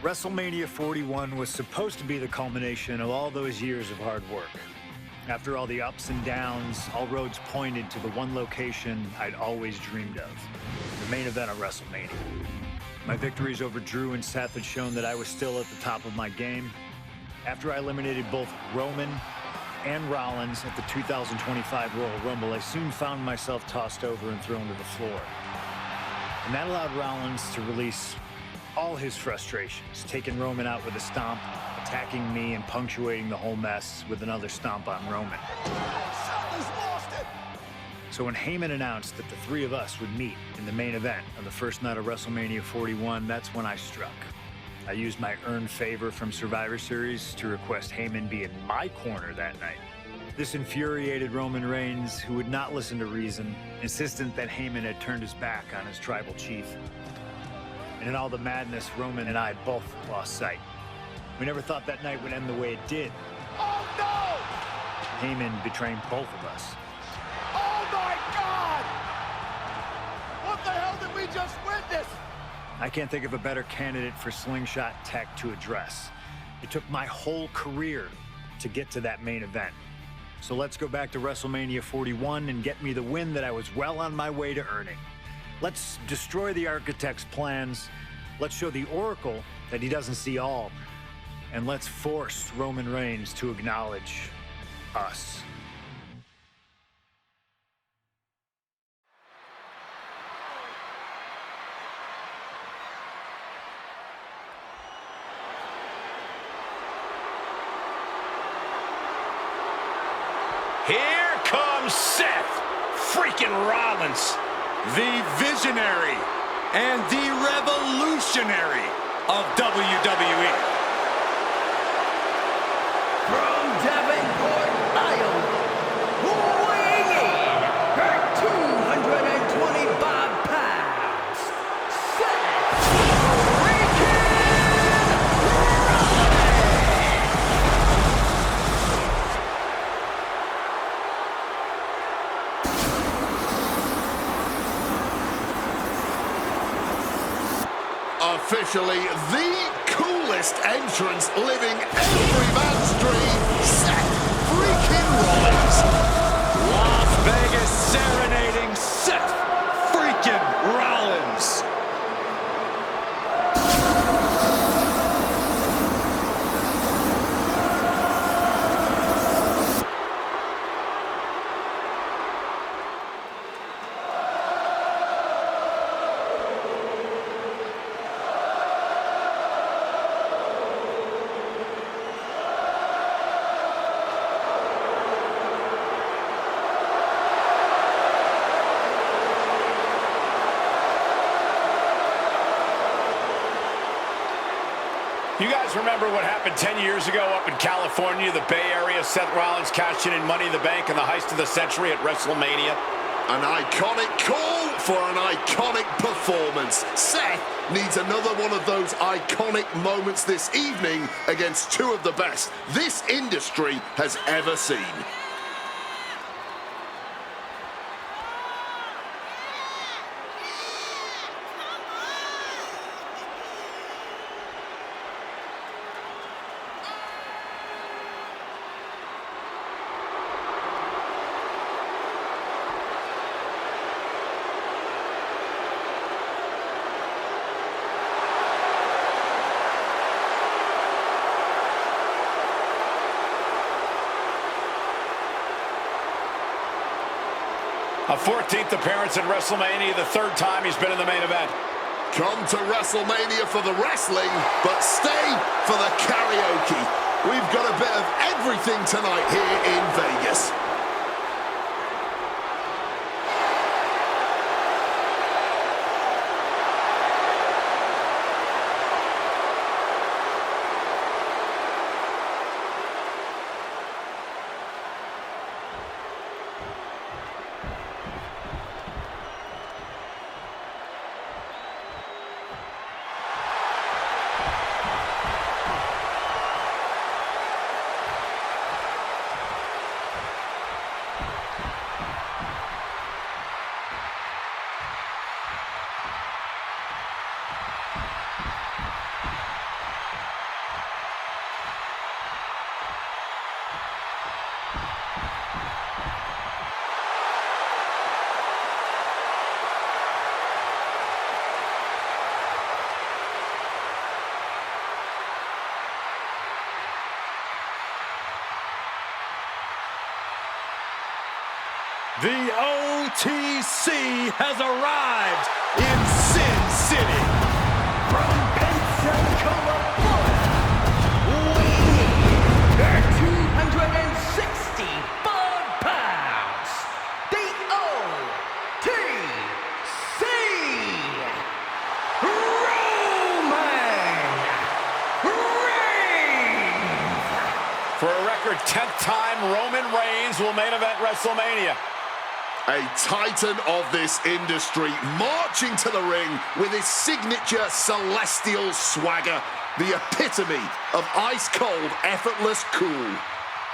WrestleMania 41 was supposed to be the culmination of all those years of hard work. After all the ups and downs, all roads pointed to the one location I'd always dreamed of, the main event of WrestleMania. My victories over Drew and Seth had shown that I was still at the top of my game. After I eliminated both Roman and Rollins at the 2025 Royal Rumble, I soon found myself tossed over and thrown to the floor. And that allowed Rollins to release all his frustrations, taking Roman out with a stomp, attacking me, and punctuating the whole mess with another stomp on Roman. So when Heyman announced that the three of us would meet in the main event on the first night of WrestleMania 41, that's when I struck. I used my earned favor from Survivor Series to request Heyman be in my corner that night. This infuriated Roman Reigns, who would not listen to reason, insistent that Heyman had turned his back on his tribal chief. And in all the madness, Roman and I both lost sight. We never thought that night would end the way it did. Oh, no! Heyman betraying both of us. Oh, my God! What the hell did we just witness? I can't think of a better candidate for slingshot tech to address. It took my whole career to get to that main event. So let's go back to WrestleMania 41 and get me the win that I was well on my way to earning. Let's destroy the architect's plans. Let's show the Oracle that he doesn't see all. And let's force Roman Reigns to acknowledge us. Here comes Seth freaking Rollins, the visionary and the revolutionary of WWE. From Davenport, Iowa, weighing in at 225 pounds, Seth freaking Officially the coolest entrance living every man's dream, Seth freaking Rollins. Las Vegas serenading Seth freaking Rollins. You guys remember what happened 10 years ago up in California, the Bay Area? Seth Rollins cashing in Money in the Bank in the heist of the century at WrestleMania. An iconic call for an iconic performance. Seth needs another one of those iconic moments this evening against two of the best this industry has ever seen. A 14th appearance in WrestleMania, the third time he's been in the main event. Come to WrestleMania for the wrestling, but stay for the karaoke. We've got a bit of everything tonight here in Vegas. The OTC has arrived in Sin City. From Pensacola, Florida, weighing in at 265 pounds, the OTC, Roman Reigns. For a record 10th time, Roman Reigns will main event WrestleMania. A titan of this industry, marching to the ring with his signature celestial swagger, the epitome of ice-cold, effortless cool.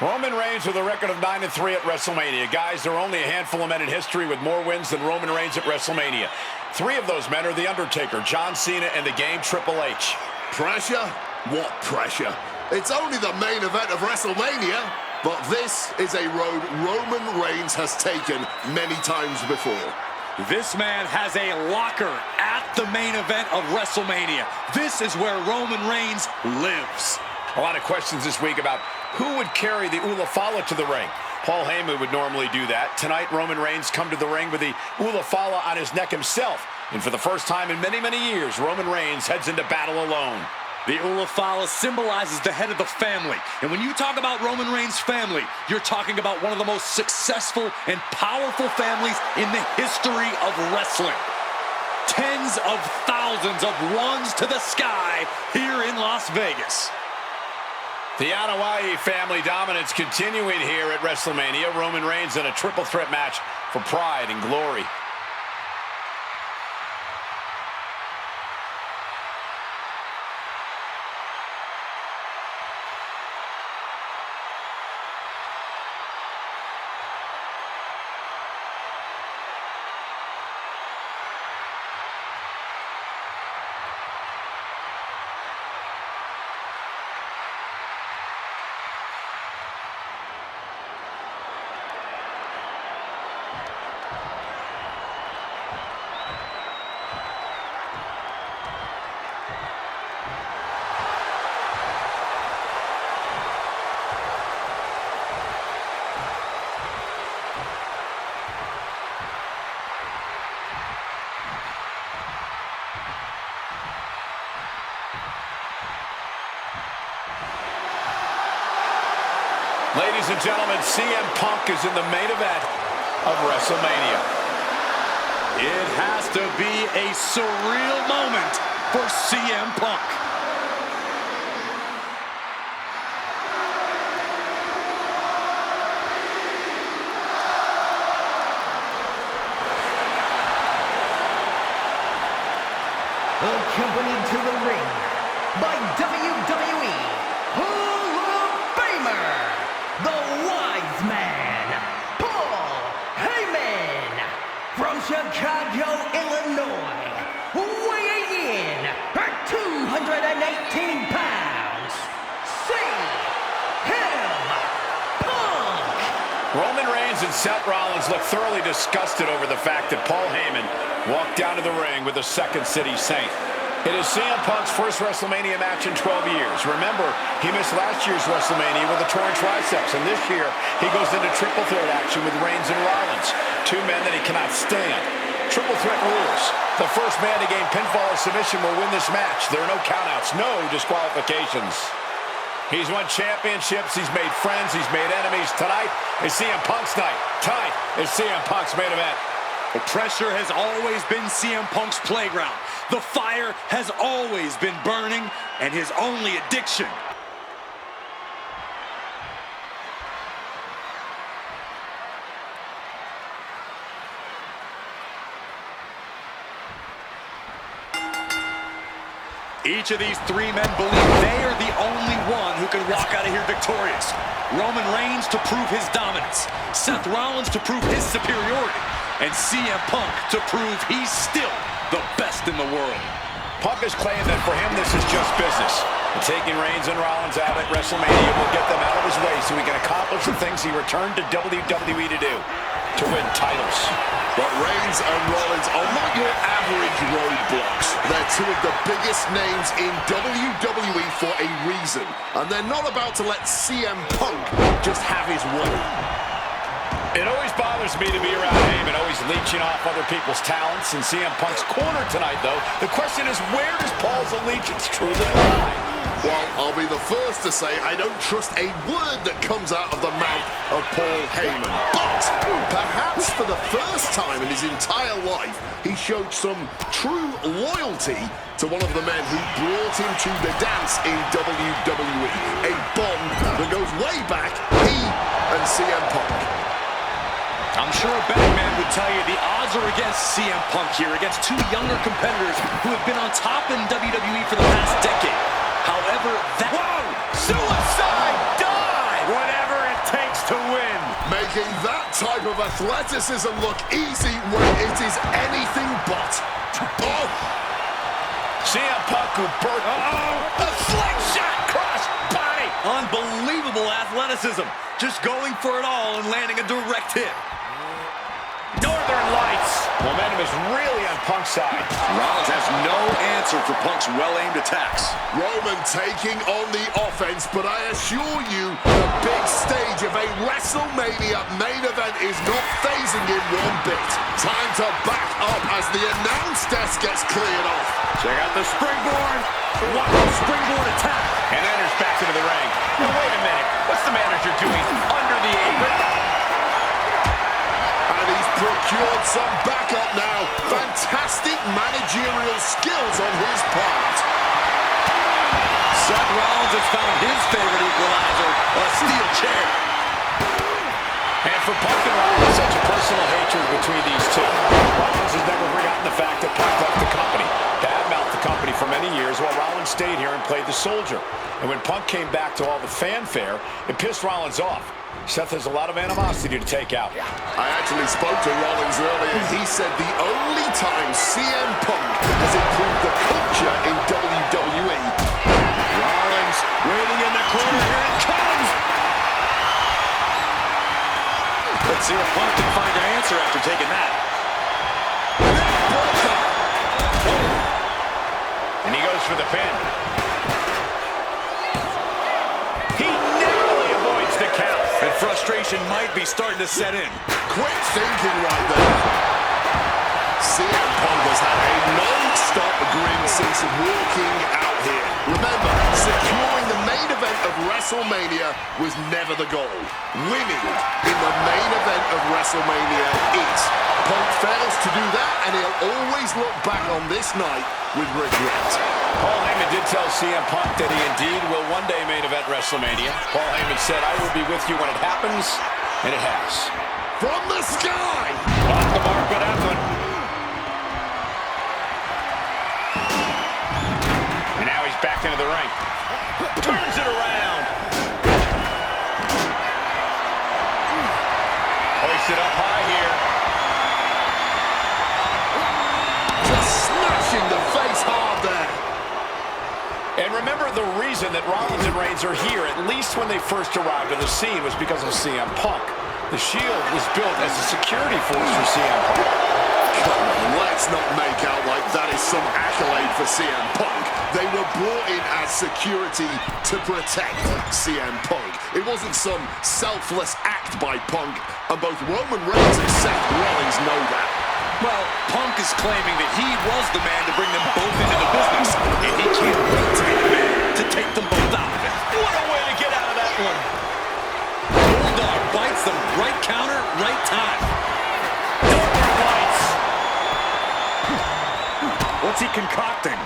Roman Reigns with a record of 9-3 at WrestleMania. Guys, there are only a handful of men in history with more wins than Roman Reigns at WrestleMania. 3 of those men are The Undertaker, John Cena, and the Game Triple H. Pressure? What pressure? It's only the main event of WrestleMania. But this is a road Roman Reigns has taken many times before. This man has a locker at the main event of WrestleMania. This is where Roman Reigns lives. A lot of questions this week about who would carry the Ulafala to the ring. Paul Heyman would normally do that. Tonight, Roman Reigns come to the ring with the Ulafala on his neck himself. And for the first time in many, many years, Roman Reigns heads into battle alone. The Ulafala symbolizes the head of the family. And when you talk about Roman Reigns' family, you're talking about one of the most successful and powerful families in the history of wrestling. Tens of thousands of ones to the sky here in Las Vegas. The Anoa'i family dominance continuing here at WrestleMania. Roman Reigns in a triple threat match for pride and glory. Ladies and gentlemen, CM Punk is in the main event of WrestleMania. It has to be a surreal moment for CM Punk. Accompanied to the ring by WWE Hall of Famer, the Wise Man, Paul Heyman, from Chicago, Illinois, weighing in at 218 pounds, CM Punk. Roman Reigns and Seth Rollins look thoroughly disgusted over the fact that Paul Heyman walked down to the ring with the Second City Saint. It is CM Punk's first WrestleMania match in 12 years. Remember, he missed last year's WrestleMania with a torn triceps, and this year he goes into triple threat action with Reigns and Rollins, 2 men that he cannot stand. Triple threat rules. The first man to gain pinfall or submission will win this match. There are no countouts, no disqualifications. He's won championships, he's made friends, he's made enemies. Tonight is CM Punk's night. Tonight is CM Punk's main event. The pressure has always been CM Punk's playground. The fire has always been burning, and his only addiction. Each of these 3 men believe they are the only one who can walk out of here victorious. Roman Reigns to prove his dominance, Seth Rollins to prove his superiority, and CM Punk to prove he's still the best in the world. Punk has claimed that for him this is just business. And taking Reigns and Rollins out at WrestleMania will get them out of his way so he can accomplish the things he returned to WWE to do, to win titles. But Reigns and Rollins are not your average roadblocks. They're 2 of the biggest names in WWE for a reason. And they're not about to let CM Punk just have his way. It always bothers me to be around Heyman, always leeching off other people's talents. In CM Punk's corner tonight, though, the question is, where does Paul's allegiance truly lie? Well, I'll be the first to say I don't trust a word that comes out of the mouth of Paul Heyman. But perhaps for the first time in his entire life, he showed some true loyalty to one of the men who brought him to the dance in WWE. A bond that goes way back, he and CM Punk. I'm sure a betting man would tell you the odds are against CM Punk here, against two younger competitors who have been on top in WWE for the past decade. However, that... Whoa! Suicide dive! Whatever it takes to win. Making that type of athleticism look easy when it is anything but. Oh! CM Punk who burst... A slingshot cross body! Unbelievable athleticism. Just going for it all and landing a direct hit. Northern Lights. Momentum is really on Punk's side. Rollins has no answer for Punk's well-aimed attacks. Roman taking on the offense, but I assure you, the big stage of a WrestleMania main event is not phasing him one bit. Time to back up as the announce desk gets cleared off. Check out the springboard. What a springboard attack. And enters back into the ring. Now, wait a minute. What's the manager doing under the apron? And he's procured some backup now. Fantastic managerial skills on his part. Seth Rollins has found his favorite equalizer, a steel chair. And for Punk and Rollins, such a personal hatred between these two. Rollins has never forgotten the fact that Punk left the company, badmouthed the company for many years, while Rollins stayed here and played the soldier. And when Punk came back to all the fanfare, it pissed Rollins off. Seth has a lot of animosity to take out. I actually spoke to Rollins earlier. He said the only time CM Punk has improved the culture in WWE. Rollins waiting in the corner. Here it comes. Let's see if Punk can find an answer after taking that. And he goes for the pin. He narrowly avoids the count. And frustration might be starting to set in. Quick thinking right there. CM Punk has had a non-stop grin since walking out here. Remember, securing the main event of WrestleMania was never the goal. Winning in the main event of WrestleMania is. Punk fails to do that, and he'll always look back on this night with regret. Paul Heyman did tell CM Punk that he indeed will one day main event WrestleMania. Paul Heyman said, "I will be with you when it happens," and it has. From the sky! Off the mark with that one. And now he's back into the ring. Turns it around. Hoisted up high here. Just smashing the face hard there. And remember, the reason that Rollins and Reigns are here, at least when they first arrived on the scene, was because of CM Punk. The Shield was built as a security force for CM Punk. Come on, let's not make out like that is some accolade for CM Punk. They were brought in as security to protect CM Punk. It wasn't some selfless act by Punk, and both Roman Reigns and Seth Rollins know that. Well, Punk is claiming that he was the man to bring them both into the business, and he can't wait to be the man to take them both out of it. What a way to get out of that one. Bulldog bites them. Right counter, right time. Northern Lights. What's he concocting?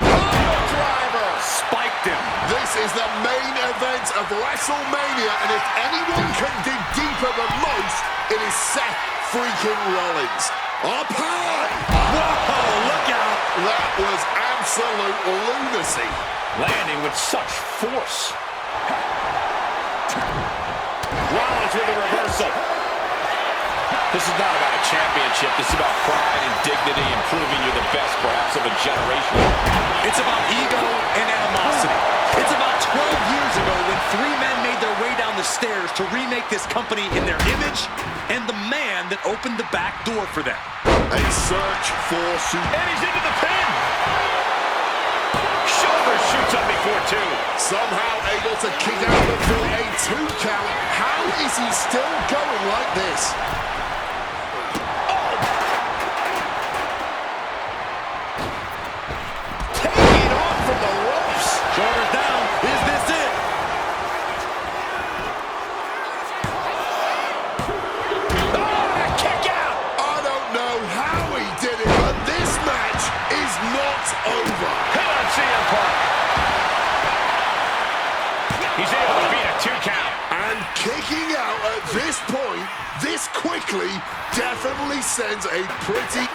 Driver. Spiked him. This is the main event of WrestleMania, and if anyone can dig deeper than most, it is Seth freaking Rollins. Up high! Whoa, look out. That was absolute lunacy. Landing with such force. Rollins with a reversal. This is not about a championship. This is about pride and dignity and proving you're the best, perhaps, of a generation. It's about ego and animosity. It's about 12 years ago when three men made their way down the stairs to remake this company in their image and the man that opened the back door for them. A search for And he's into the pin. Shoulder shoots up before two. somehow able to kick out before a 2 count. How is he still going like this? Taking off from the ropes. Shoulders down. Is this it? Oh, kick out. I don't know how he did it, but this match is not over. Come on, CM Punk. He's able to beat a 2 count. And kicking out at this point, this quickly, definitely sends a pretty...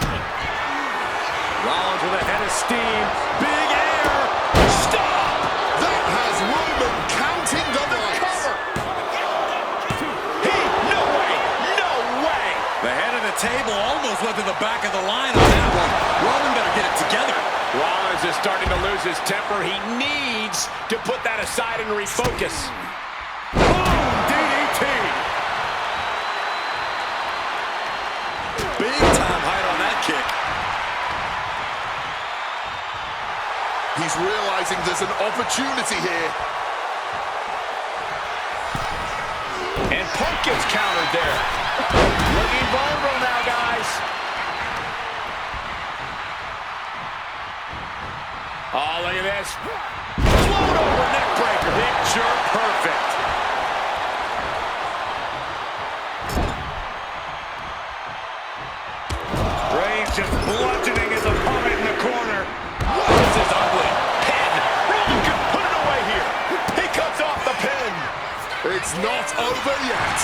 Rollins with a head of steam. Big air. Stop. That has Roman counting the lights. No way. No way. The head of the table almost went to the back of the line on that one. Roman better get it together. Rollins is starting to lose his temper. He needs to put that aside and refocus. Boom, DDT. Big time height on that kick. He's realizing there's an opportunity here. And Punk gets countered there. Looking vulnerable now, guys. Oh, look at this. Float over neck breaker. Picture perfect. Reigns just bludgeoning his opponent in the corner. This is ugly. Pin. Roman can put it away here. He cuts off the pin. It's not over yet.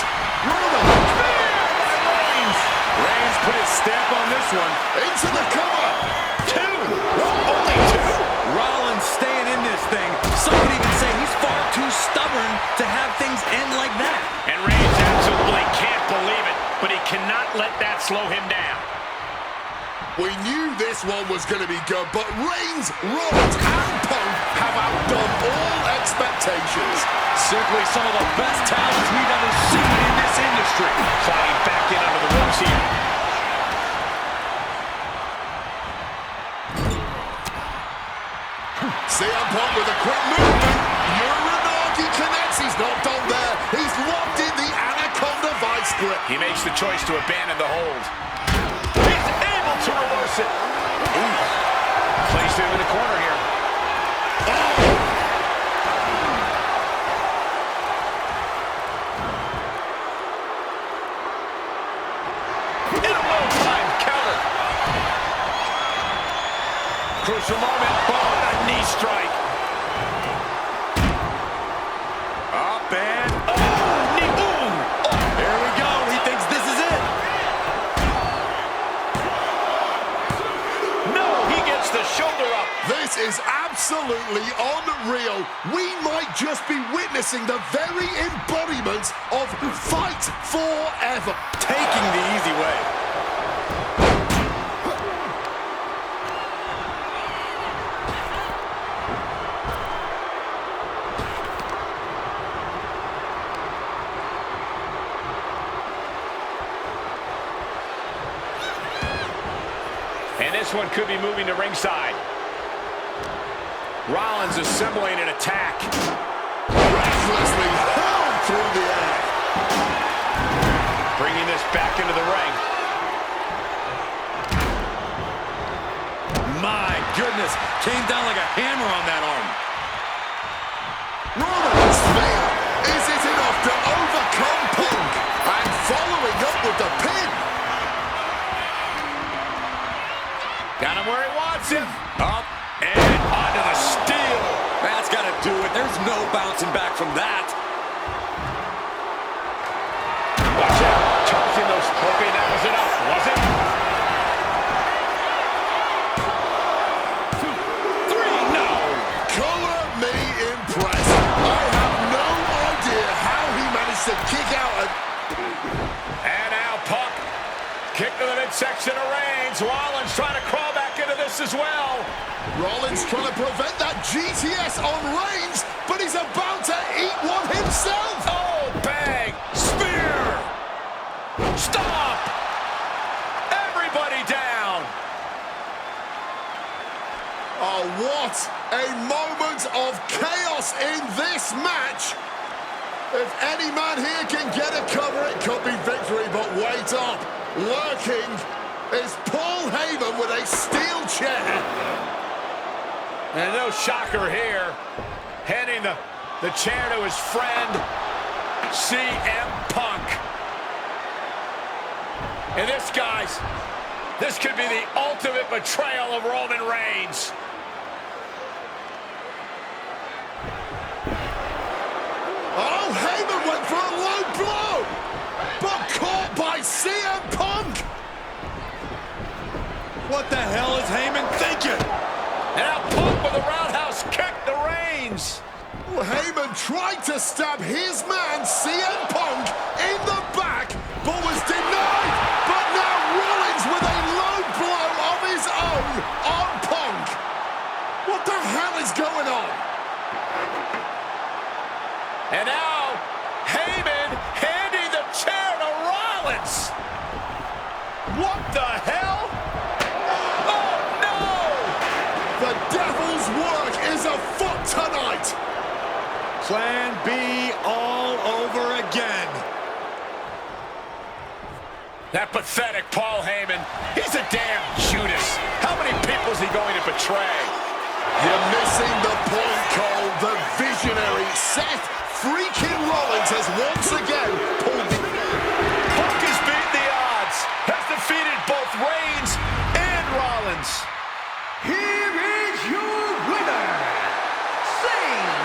Roman Reigns. Reigns put his stamp on this one. into the cover. 2. Only 2. Rollins staying in this thing. Some could even say he's far too stubborn to have things end like that. And Reigns absolutely can't believe it, but he cannot let that slow him down. We knew this one was going to be good, but Reigns, Rollins, and Punk have outdone all expectations. Simply some of the best talents we've ever seen in this industry. Sliding back in under the ropes here. CM Punk with a quick movement. Uranagi connects. He's not done there. He's locked in the Anaconda Vice grip. He makes the choice to abandon the hold. He's able to reverse it. Ooh. Placed him in the corner here. In a well-timed counter. Crucial moment. Oh, a knee strike. Up and Knee boom. there we go. He thinks this is it. No, he gets the shoulder up. This is absolutely unreal. We might just be witnessing the very embodiment of fight forever. Taking the easy way. And this one could be moving to ringside. Rollins assembling an attack. Recklessly hurled through the air. Bringing this back into the ring. My goodness. Came down like a hammer on that arm. Roman's spear. Is it enough to overcome Punk? And following up with the pin. Got him where he wants him. Up and onto the steel. That's got to do it. There's no bouncing back from that. Watch out. Charging those. Hoping that was enough. Was it? 2, 3. No. Color me impressed. I have no idea how he managed to kick out a... And now Punk. Kick to the midsection of Reigns. Rollins trying to crawl back into this as well. Rollins trying to prevent that GTS on Reigns, but he's about to eat one himself. Oh, bang. Spear. Stop. Everybody down. Oh, what a moment of chaos in this match. If any man here can get a cover, it could be victory, but wait up. Lurking is Paul Heyman with a steel chair. And no shocker here. Handing the chair to his friend, CM Punk. And this, guys, this could be the ultimate betrayal of Roman Reigns. Oh, Heyman went for a low blow, but caught by CM Punk. What the hell is Heyman thinking? And now Punk with a roundhouse kick to Reigns. Well, Heyman tried to stab his man, CM Punk, in the back, but was denied. But now Rollins with a low blow of his own on Punk. What the hell is going on? And now, Heyman handing the chair to Rollins. What the hell? Oh, no! The devil's work is afoot tonight. Plan B all over again. That pathetic Paul Heyman. He's a damn Judas. How many people is he going to betray? You're missing the point, Cole. The visionary Seth freaking Rollins has once again pulled the... Punk has beaten the odds, has defeated both Reigns and Rollins. Here is your winner, CM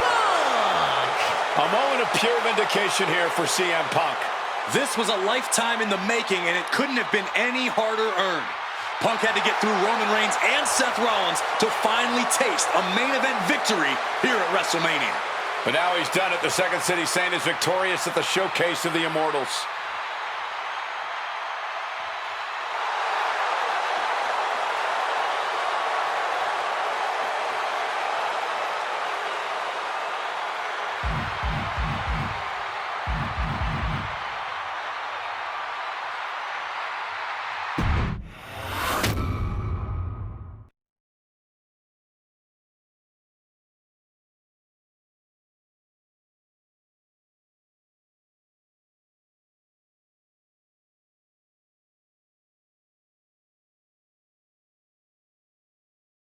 Punk! A moment of pure vindication here for CM Punk. This was a lifetime in the making, and it couldn't have been any harder earned. Punk had to get through Roman Reigns and Seth Rollins to finally taste a main event victory here at WrestleMania. But now he's done it. The Second City Saint is victorious at the Showcase of the Immortals.